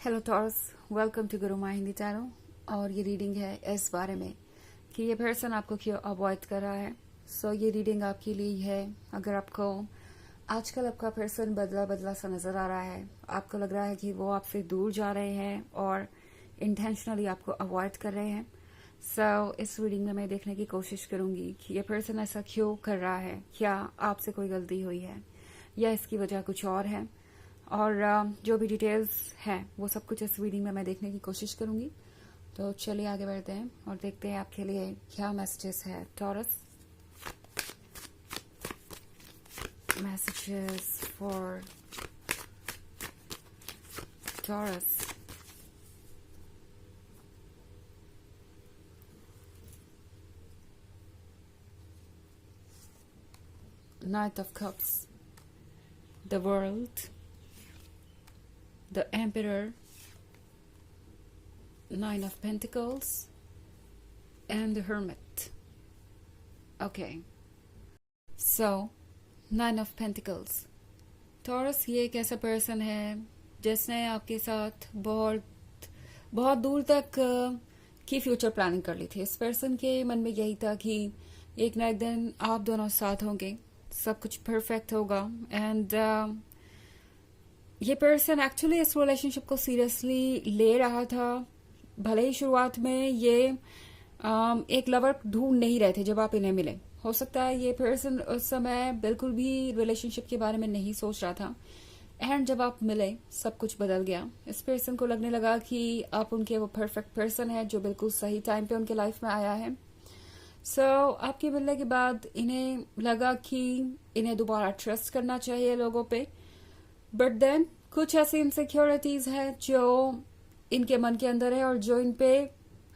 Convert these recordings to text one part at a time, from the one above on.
Hello torques, welcome to गुरु माँ Hindi channel. और ये रीडिंग है इस बारे में कि ये पर्सन आपको क्यों अवॉइड कर रहा है। ये रीडिंग आपके लिए है। अगर आपको आजकल आपका पर्सन बदला बदला सा नजर आ रहा है, आपको लग रहा है कि वो आपसे दूर जा रहे हैं और इंटेंशनली आपको अवॉइड कर रहे हैं। इस रीडिंग में मैं देखने की कोशिश करूंगी कि ये पर्सन ऐसा क्यों कर रहा है। क्या आपसे कोई गलती हुई है या इसकी वजह कुछ और है। और जो भी डिटेल्स हैं वो सब कुछ इस रीडिंग में मैं देखने की कोशिश करूंगी। तो चलिए आगे बढ़ते हैं और देखते हैं आपके लिए क्या मैसेजेस है। Taurus, messages for taurus. Night of cups, the world, the Emperor, Nine of Pentacles, and the Hermit. Okay. Nine of Pentacles. Taurus ये एक ऐसा पर्सन है जिसने आपके साथ बहुत बहुत दूर तक की फ्यूचर प्लानिंग कर ली थी। इस पर्सन के मन में यही था कि एक ना एक दिन आप दोनों साथ होंगे, सब कुछ परफेक्ट होगा। एंड ये पर्सन एक्चुअली इस रिलेशनशिप को सीरियसली ले रहा था। भले ही शुरुआत में ये एक लवर ढूंढ नहीं रहे थे जब आप इन्हें मिले। हो सकता है ये पर्सन उस समय बिल्कुल भी रिलेशनशिप के बारे में नहीं सोच रहा था। एंड जब आप मिले सब कुछ बदल गया। इस पर्सन को लगने लगा कि आप उनके वो परफेक्ट पर्सन है जो बिल्कुल सही टाइम पे उनके लाइफ में आया है। आपके मिलने के बाद इन्हें लगा कि इन्हें दोबारा ट्रस्ट करना चाहिए लोगों पे। बट देन कुछ ऐसी इनसिक्योरिटीज है जो इनके मन के अंदर है और जो इन पे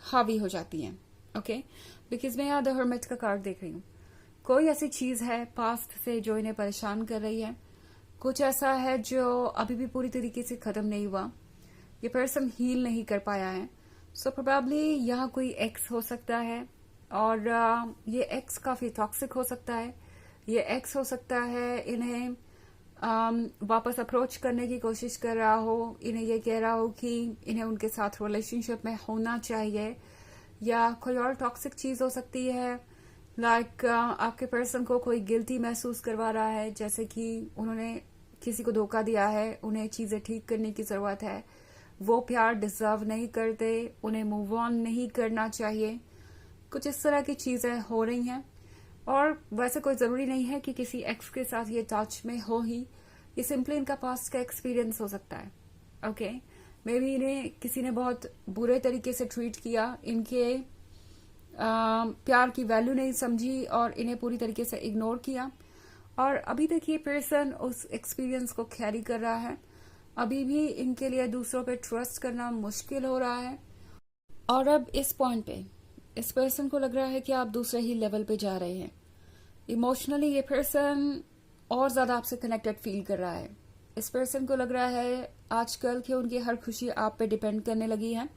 हावी हो जाती हैं। ओके, बिकॉज मैं यहाँ द हर्मिट का कार्ड देख रही हूँ। कोई ऐसी चीज है पास्ट से जो इन्हें परेशान कर रही है। कुछ ऐसा है जो अभी भी पूरी तरीके से खत्म नहीं हुआ। ये पर्सन हील नहीं कर पाया है। प्रोबेबली यहाँ कोई एक्स हो सकता है और ये एक्स काफी टॉक्सिक हो सकता है। ये एक्स हो सकता है इन्हें वापस अप्रोच करने की कोशिश कर रहा हो, इन्हें ये कह रहा हो कि इन्हें उनके साथ रिलेशनशिप में होना चाहिए। या कोई और टॉक्सिक चीज हो सकती है। लाइक आपके पर्सन को कोई गिल्टी महसूस करवा रहा है, जैसे कि उन्होंने किसी को धोखा दिया है, उन्हें चीजें ठीक करने की जरूरत है, वो प्यार डिजर्व नहीं करते, उन्हें मूव ऑन नहीं करना चाहिए। कुछ इस तरह की चीजें हो रही हैं। और वैसे कोई जरूरी नहीं है कि किसी एक्स के साथ ये टच में हो ही। ये सिंपली इनका पास्ट का एक्सपीरियंस हो सकता है। ओके, मे बी इन्हें किसी ने बहुत बुरे तरीके से ट्रीट किया, इनके प्यार की वैल्यू नहीं समझी और इन्हें पूरी तरीके से इग्नोर किया। और अभी तक ये पर्सन उस एक्सपीरियंस को कैरी कर रहा है। अभी भी इनके लिए दूसरों पे ट्रस्ट करना मुश्किल हो रहा है। और अब इस पॉइंट पे इस पर्सन को लग रहा है कि आप दूसरे ही लेवल पे जा रहे हैं। इमोशनली ये पर्सन और ज्यादा आपसे कनेक्टेड फील कर रहा है। इस पर्सन को लग रहा है आजकल कि उनकी हर खुशी आप पे डिपेंड करने लगी है।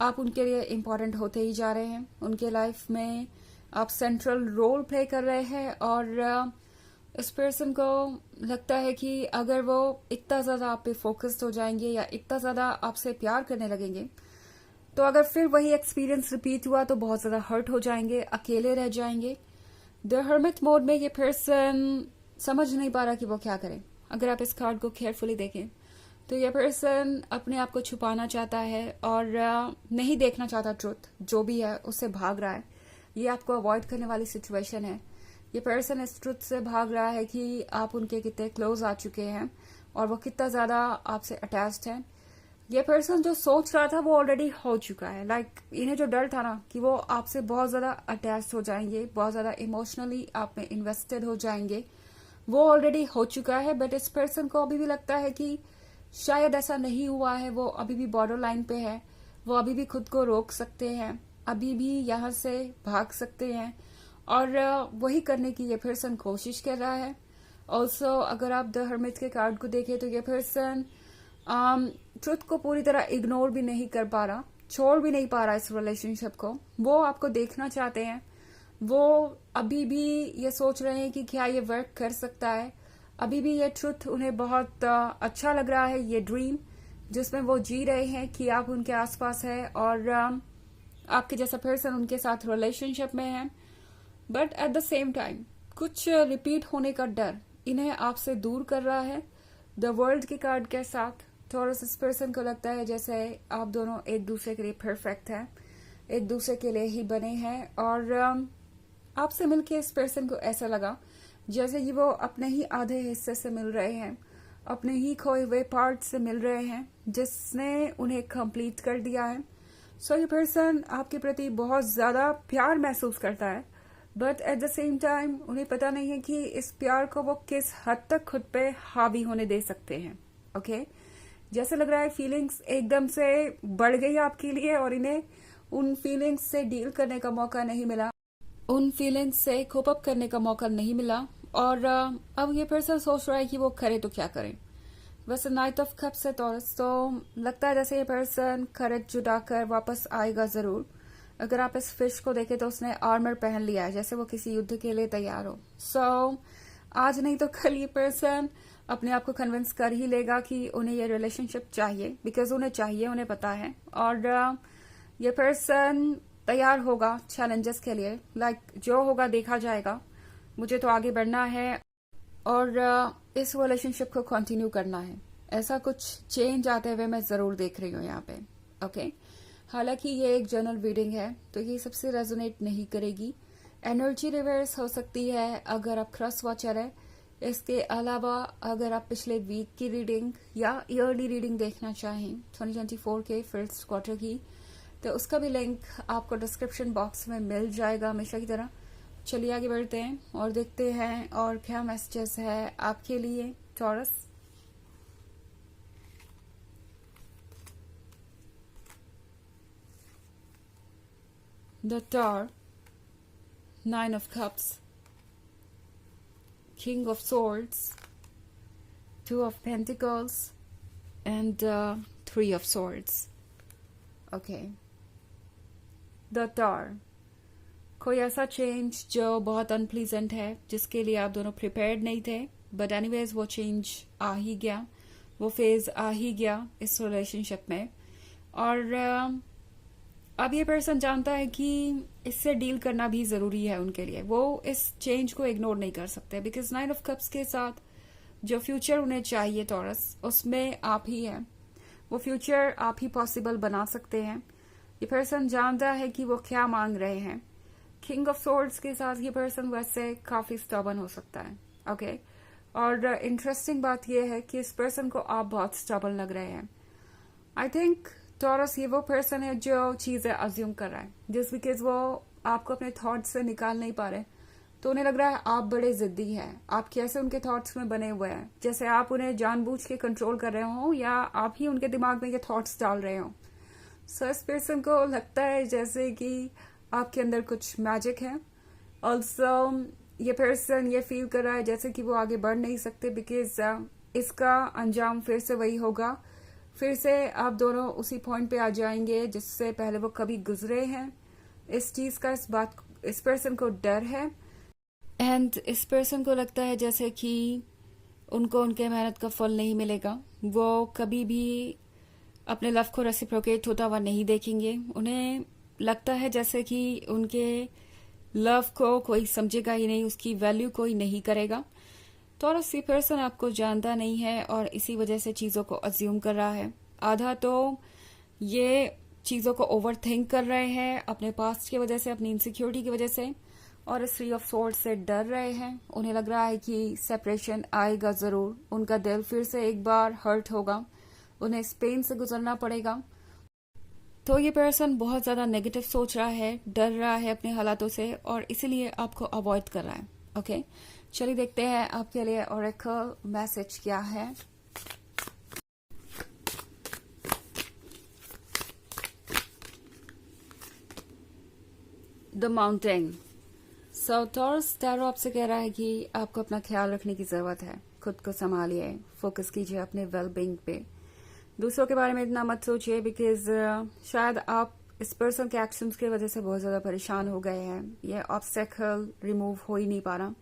आप उनके लिए इम्पोर्टेंट होते ही जा रहे हैं। उनके लाइफ में आप सेंट्रल रोल प्ले कर रहे हैं। और इस पर्सन को लगता है कि अगर वो इतना ज्यादा आप पे फोकस्ड हो जाएंगे या इतना ज्यादा आपसे प्यार करने लगेंगे, तो अगर फिर वही एक्सपीरियंस रिपीट हुआ तो बहुत ज्यादा हर्ट हो जाएंगे, अकेले रह जाएंगे। द हर्मिट मोड में ये पर्सन समझ नहीं पा रहा कि वो क्या करे। अगर आप इस कार्ड को केयरफुली देखें तो ये पर्सन अपने आप को छुपाना चाहता है और नहीं देखना चाहता ट्रुथ जो भी है उससे भाग रहा है। ये आपको अवॉइड करने वाली सिचुएशन है। ये पर्सन इस ट्रुथ से भाग रहा है कि आप उनके कितने क्लोज आ चुके हैं और वो कितना ज्यादा आपसे अटैच्ड है। ये पर्सन जो सोच रहा था वो ऑलरेडी हो चुका है। लाइक इन्हें जो डर था ना कि वो आपसे बहुत ज्यादा अटैच हो जाएंगे, बहुत ज्यादा इमोशनली आप में इन्वेस्टेड हो जाएंगे, वो ऑलरेडी हो चुका है। बट इस पर्सन को अभी भी लगता है कि शायद ऐसा नहीं हुआ है। वो अभी भी बॉर्डर लाइन पे है। वो अभी भी खुद को रोक सकते हैं, अभी भी यहाँ से भाग सकते हैं। और वही करने की ये पर्सन कोशिश कर रहा है। ऑल्सो अगर आप द हर्मिट के कार्ड को देखें तो ये पर्सन ट्रुथ को पूरी तरह इग्नोर भी नहीं कर पा रहा, छोड़ भी नहीं पा रहा इस रिलेशनशिप को। वो आपको देखना चाहते हैं। वो अभी भी ये सोच रहे हैं कि क्या ये वर्क कर सकता है। अभी भी ये ट्रुथ उन्हें बहुत अच्छा लग रहा है, ये ड्रीम जिसमें वो जी रहे हैं कि आप उनके आसपास है और आपके जैसा पर्सन उनके साथ रिलेशनशिप में है, but at the same time कुछ रिपीट होने का डर इन्हें आपसे दूर कर रहा है। द वर्ल्ड के कार्ड के साथ टॉरस इस पर्सन को लगता है जैसे आप दोनों एक दूसरे के लिए परफेक्ट हैं, एक दूसरे के लिए ही बने हैं और आपसे मिलके इस पर्सन को ऐसा लगा जैसे कि वो अपने ही आधे हिस्से से मिल रहे हैं, अपने ही खोए हुए पार्ट से मिल रहे हैं जिसने उन्हें कंप्लीट कर दिया है। सो ये पर्सन आपके प्रति बहुत ज्यादा प्यार महसूस करता है, but at the same time उन्हें पता नहीं है कि इस प्यार को वो किस हद तक खुद पे हावी होने दे सकते हैं। ओके जैसे लग रहा है फीलिंग्स एकदम से बढ़ गई आपके लिए और इन्हें उन फीलिंग्स से डील करने का मौका नहीं मिला, उन फीलिंग्स से कोप अप करने का मौका नहीं मिला और अब ये पर्सन सोच रहा है कि वो करे तो क्या करे। वैसे नाइट ऑफ कप्स है टॉरस, तो लगता है जैसे ये पर्सन करेज जुटाकर वापस आएगा जरूर। अगर आप इस फिश को देखें तो उसने आर्मर पहन लिया है, जैसे वो किसी युद्ध के लिए तैयार हो। सो आज नहीं तो कल ये पर्सन अपने आप को कन्विंस कर ही लेगा कि उन्हें ये रिलेशनशिप चाहिए, बिकॉज उन्हें चाहिए, उन्हें पता है। और ये पर्सन तैयार होगा चैलेंजेस के लिए, लाइक जो होगा देखा जाएगा, मुझे तो आगे बढ़ना है और इस रिलेशनशिप को कंटिन्यू करना है। ऐसा कुछ चेंज आते हुए मैं जरूर देख रही हूँ यहाँ पे। ओके हालांकि ये एक जनरल रीडिंग है तो ये सबसे रेजोनेट नहीं करेगी, एनर्जी रिवर्स हो सकती है अगर आप क्रॉस वॉचर है। इसके अलावा अगर आप पिछले वीक की रीडिंग या ईयरली रीडिंग देखना चाहें 2024 के फर्स्ट क्वार्टर की, तो उसका भी लिंक आपको डिस्क्रिप्शन बॉक्स में मिल जाएगा हमेशा की तरह। चलिए आगे बढ़ते हैं और देखते हैं और क्या मैसेजेस है आपके लिए Taurus. The tower, 9 of cups, King of swords, 2 of pentacles and 3 of swords. Okay. The tower, कोई ऐसा चेंज जो बहुत अनप्लीजेंट है जिसके लिए आप दोनों प्रिपेयर्ड नहीं थे, बट एनीवेज वो चेंज आ ही गया, वो फेज आ ही गया इस रिलेशनशिप में। और अब ये पर्सन जानता है कि इससे डील करना भी जरूरी है उनके लिए, वो इस चेंज को इग्नोर नहीं कर सकते, बिकॉज 9 of cups के साथ जो फ्यूचर उन्हें चाहिए टॉरस, उसमें आप ही हैं। वो फ्यूचर आप ही पॉसिबल बना सकते हैं। ये पर्सन जानता है कि वो क्या मांग रहे हैं। किंग ऑफ सोर्ड्स के साथ ये पर्सन वैसे काफी स्टबर्न हो सकता है। ओके और इंटरेस्टिंग बात यह है कि इस पर्सन को आप बहुत स्टबर्न लग रहे हैं। आई थिंक टॉरस ये वो पर्सन है जो चीजें अज्यूम कर रहा है, जस्ट बिकॉज वो आपको अपने थॉट्स से निकाल नहीं पा रहे, तो उन्हें लग रहा है आप बड़े जिद्दी हैं, आप कैसे उनके थॉट्स में बने हुए हैं, जैसे आप उन्हें जानबूझ के कंट्रोल कर रहे हो या आप ही उनके दिमाग में ये थॉट्स डाल रहे हो। सो इस पर्सन को लगता है जैसे कि आपके अंदर कुछ मैजिक है। ऑल्सो ये पर्सन ये फील कर रहा है जैसे कि वो आगे बढ़ नहीं सकते, बिकॉज इसका अंजाम फिर से वही होगा, फिर से आप दोनों उसी पॉइंट पे आ जाएंगे जिससे पहले वो कभी गुजरे हैं। इस चीज का इस पर्सन को डर है एंड इस पर्सन को लगता है जैसे कि उनको उनके मेहनत का फल नहीं मिलेगा, वो कभी भी अपने लव को रेसिप्रोकेट होता हुआ नहीं देखेंगे। उन्हें लगता है जैसे कि उनके लव को कोई समझेगा ही नहीं, उसकी वैल्यू कोई नहीं करेगा। टॉरस ये पर्सन आपको जानता नहीं है और इसी वजह से चीजों को अज्यूम कर रहा है। आधा तो ये चीजों को ओवर थिंक कर रहे हैं अपने पास्ट की वजह से, अपनी इनसिक्योरिटी की वजह से, और इस 3 of swords से डर रहे हैं। उन्हें लग रहा है कि सेपरेशन आएगा जरूर, उनका दिल फिर से एक बार हर्ट होगा, उन्हें इस पेन से गुजरना पड़ेगा। तो ये पर्सन बहुत ज्यादा नेगेटिव सोच रहा है, डर रहा है अपने हालातों से और इसीलिए आपको अवॉइड कर रहा है। ओके चलिए देखते हैं आपके लिए ओरेकल मैसेज क्या है। The mountain. So taurus tarot आपसे कह रहा है कि आपको अपना ख्याल रखने की जरूरत है, खुद को संभालिए, फोकस कीजिए अपने वेलबींग पे, दूसरों के बारे में इतना मत सोचिए, बिकॉज शायद आप इस पर्सन के एक्शंस की वजह से बहुत ज्यादा परेशान हो गए हैं। ये ऑब्स्टेकल रिमूव हो ही नहीं पा रहा,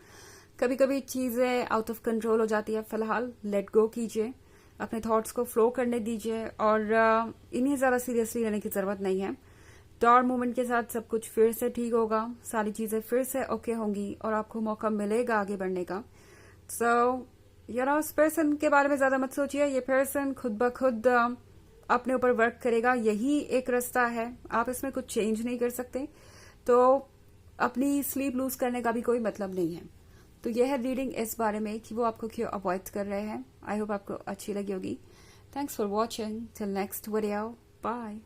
कभी कभी चीजें आउट ऑफ कंट्रोल हो जाती है। फिलहाल लेट गो कीजिए, अपने थॉट्स को फ्लो करने दीजिए और इन्हें ज़्यादा सीरियसली लेने की ज़रूरत नहीं है। टॉर मूवमेंट के साथ सब कुछ फिर से ठीक होगा, सारी चीज़ें फिर से ओके होंगी और आपको मौका मिलेगा आगे बढ़ने का। सो इस पर्सन के बारे में ज़्यादा मत सोचिए, ये पर्सन खुद ब खुद अपने ऊपर वर्क करेगा, यही एक रास्ता है, आप इसमें कुछ चेंज नहीं कर सकते। तो अपनी स्लीप लूज करने का भी कोई मतलब नहीं है। तो यह है रीडिंग इस बारे में कि वो आपको क्यों अवॉइड कर रहे हैं। आई होप आपको अच्छी लगी होगी। Thanks for watching, till next video, bye.